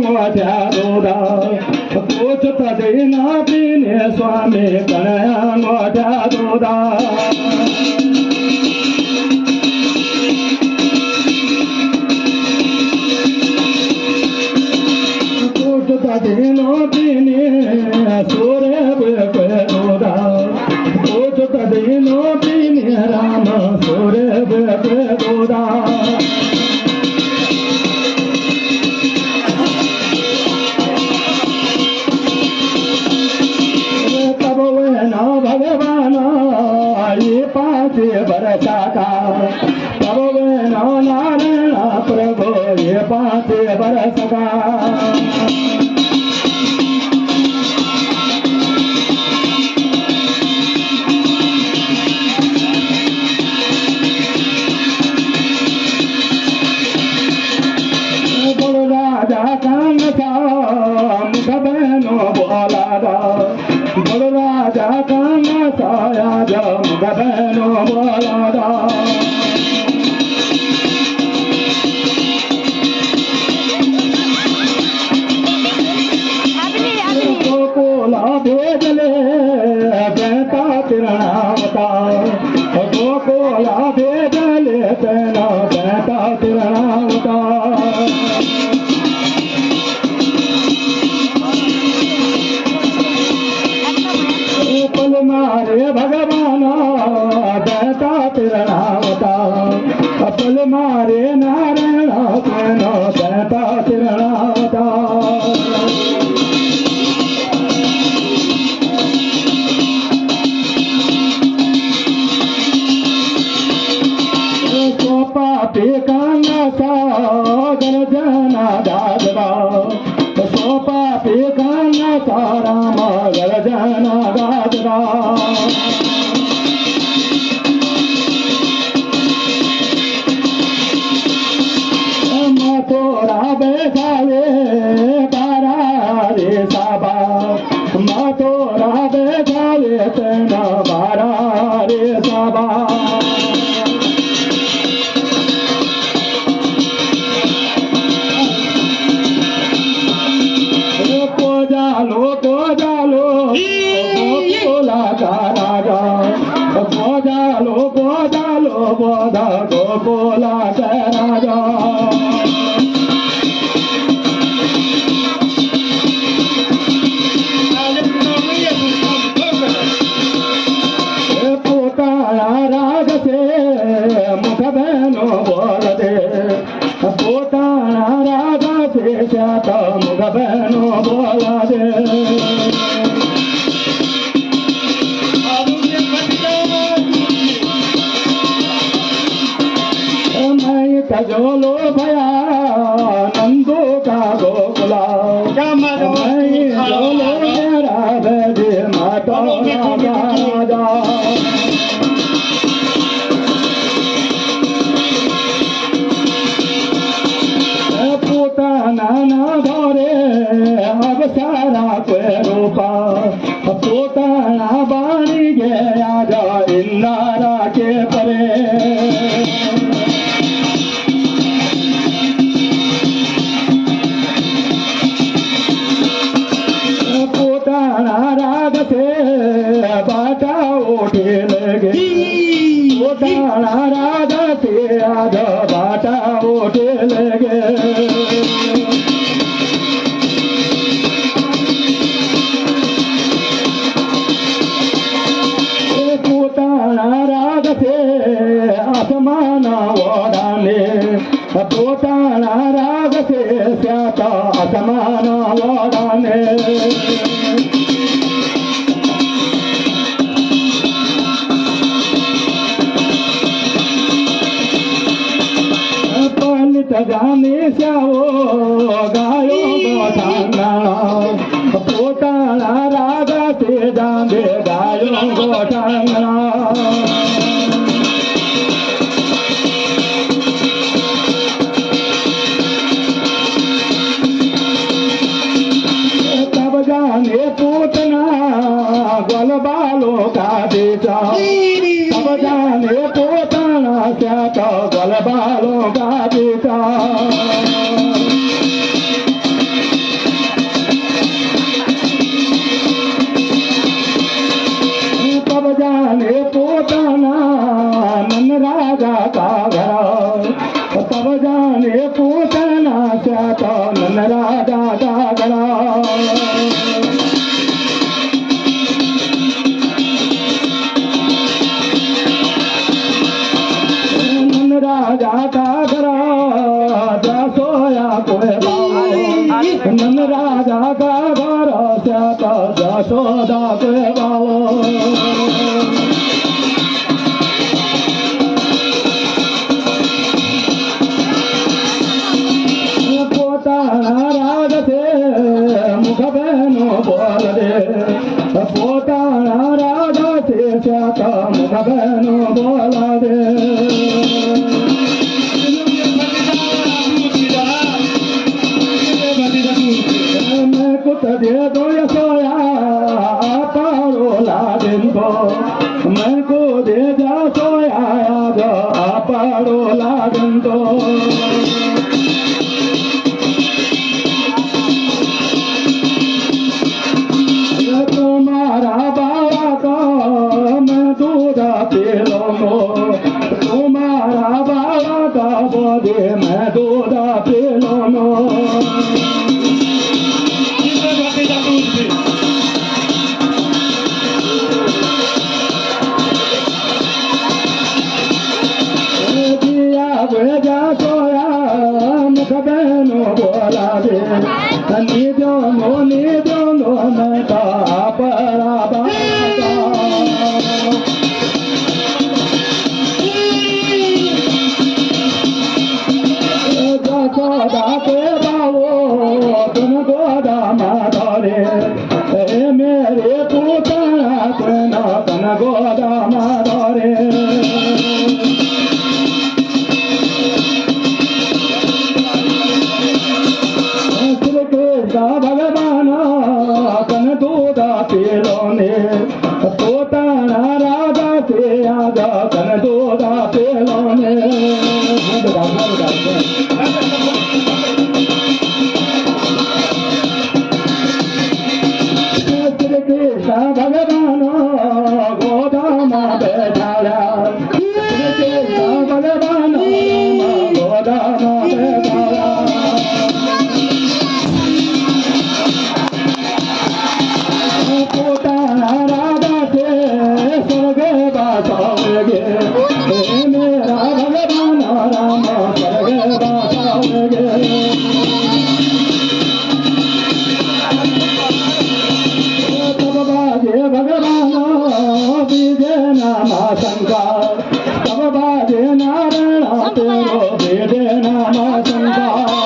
મોઢ્યા દોદા પૂછતા જઈને પીને સ્વામી ગણ્યા મોઢ્યા દોદા પૂછતા જઈને પીને સોરે બેકે દોદા પૂછતા જઈને પીને રામ સોરે બેકે દોદા बरसा का तब वे नारायण प्रभु ये पाँच बरस का बोल राजा कान था मुख बहनो बोला बोल राजा कान साया जम गबनो बोला गोकुला भेजले बेटा तिरणावता गोकुला भेजले तेना बेटा तिरणावता पल मारे भगवाना बेटा तिरणावता पल मारे नारायण तेनो बेटा तिरणावता पापी काना सागर जना दादवा सो पापी काना सारा मगर जना दादवा थोड़ा बैठावे तारा रे साबा थोड़ा बैठावे तेना बारा रे साबा जालो गोकुला का राजा जालो बोधा गोकुला का राजा पोताना राग से मुख बहनो बोल दे पोताना राग से जाता मुख बहनो बोला दे जोलो भया नंदो का गोकुला जोलो मेरा बेटे माता राजा पोताना ना धरे अब सारा कोई रूपा पोताना बाणी गया जा इन्नारा के परे राग से बाटा उठे लगे पोताना राग से आज बाटा उठे लगे पोताना राग से आसमान ओढ़ाने पोताना राग से स्याता आसमान ओढ़ाने जाने श्याओ गायो गोठांगना पोताना रागा से जाने गायो गोठांगना तब जाने पूतना गोलबालो का बेटा तब जाने पोताना क्या तो गोलबालो का बेटा तो नन राजा जागरा नन राजा जागरा जसोया कोई बाबो नन राजा का घर से तो जसोदा कोई बाबो राज से मुख बहनो बोल दे पोताना राजा से श्याका मुख बहनो बोल दे मैं कुछ दे दो सोया पारो लागें तो मैं को दे जा सोया जो पारो लागें तो तुम्हारा बाबा का मैं दूध पी लूँगो तुम्हारा बाबा का बोधे मैं दूध पी लूँगो दिया भेजा सोया मुख बहनो बोला दे निजो नो मैं का परा जसोदा के बाबो तुम गोदा माधोरे मेरे पुतना तुम तन गोदा माधोरे भगवान कन दूध पीलो ने पोताना राजा से आजा कन दूध पीलो ने श्री कृष्ण भगवान गोदाम बैठाया श्री कृष्ण भगवान गोदाम बैठाया पोताना राजा से स्वर्ग बासाओगे मेरा भगवान राम स्वर्ग बासाओगे तब बाजे भगवान बीजे नामा शंकर तब बाजे नारायण तेरो बीजे नामा शंकर